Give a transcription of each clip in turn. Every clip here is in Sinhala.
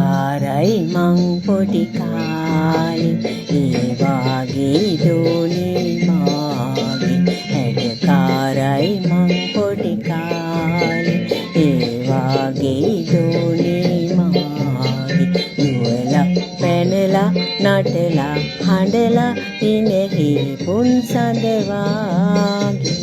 හැඩකාරයි මං පොඩි කාලේ ඒ වාගේ දෝනේ මාගේ හැඩකාරයි මං පොඩි කාලේ ඒ වාගේ දෝනේ මාගේ දුවලා පැනලා නටලා හඬලා ඉනෙහි පුන් සඳ වාගේ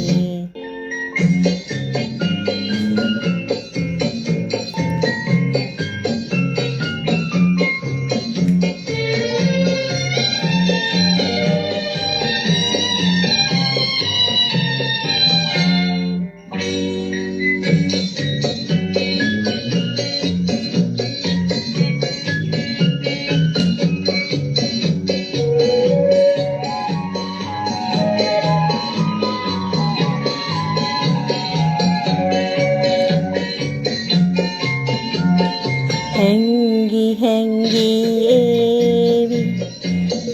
හැංගි හැංගි ඒවි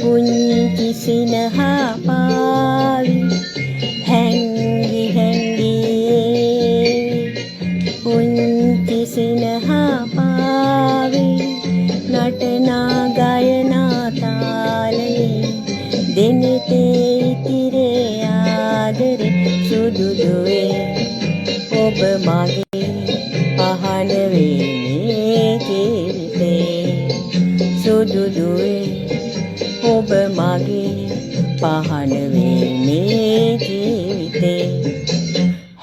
පුංචි සිනහා පාවි හැංගි හැංගි ඒවි පුංචි සිනහා පාවි නටනා ගයනා තාලේ දෙනෙතේ ඉතිරේ ආදරේ සුදු දුවේ ඔබ මගේ අහන වේ සුදු දුවේ ඔබ මගේ පහන වේ මේ ජීවිතේ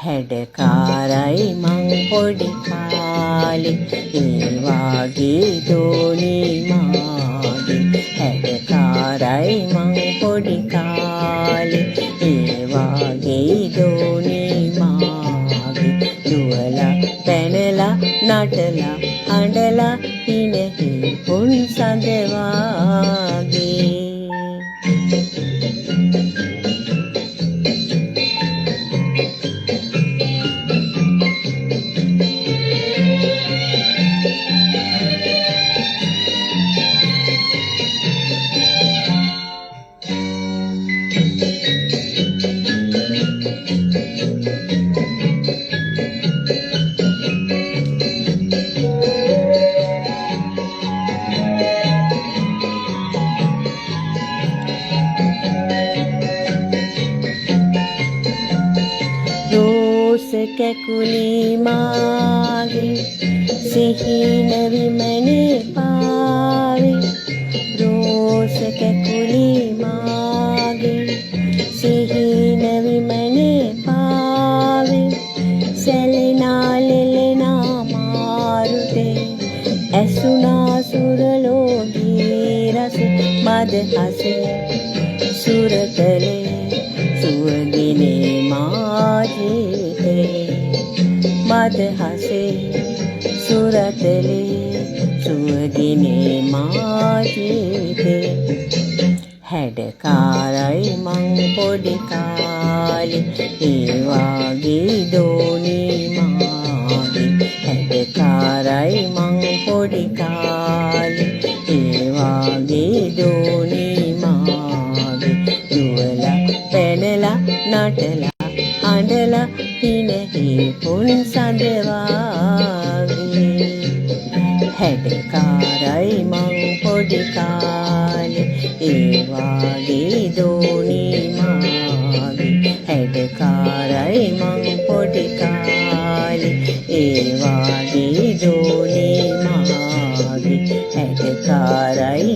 හැඩකාරයි මං පොඩි කාලේ ඒ වාගේ දෝනේ මාගේ හැඩකාරයි මං පොඩි කාලේ ඒ වාගේ දෝනේ මාගේ දුවලා පැනලා නටලා හඬලා ඉනෙහි පුන් සඳ වාගේ රෝස කැකුලි මාගේ සිහින විමනේ පාවේ රෝස කැකුලි මාගේ සිහින විමනේ පාවේ සැලෙනා ලෙලෙනා මාරුතේ ඇසුනා සුරලෝකී රස මද හසේ සුරතලේ සුවගිනේ මාජීතේ මද හසේ සුරතලේ සුවගිනේ මාජීතේ හැඩකාරයි මං පොඩි කාලේ ඒ වාගේ දෝනේ මාගේ හැඩකාරයි මං පොඩි කාලේ ඒ වාගේ දෝනේ මාගේ දුවලා පැනලා නටලා හඬලා ඉනෙහි පුන් සඳ වාගේ හැඩකාරයි මං පොඩි කාලේ ඒ වාගේ දෝනේ මාගේ හැඩකාරයි මං පොඩි කාලේ ඒ වාගේ දෝනේ මාගේ හැඩකාරයි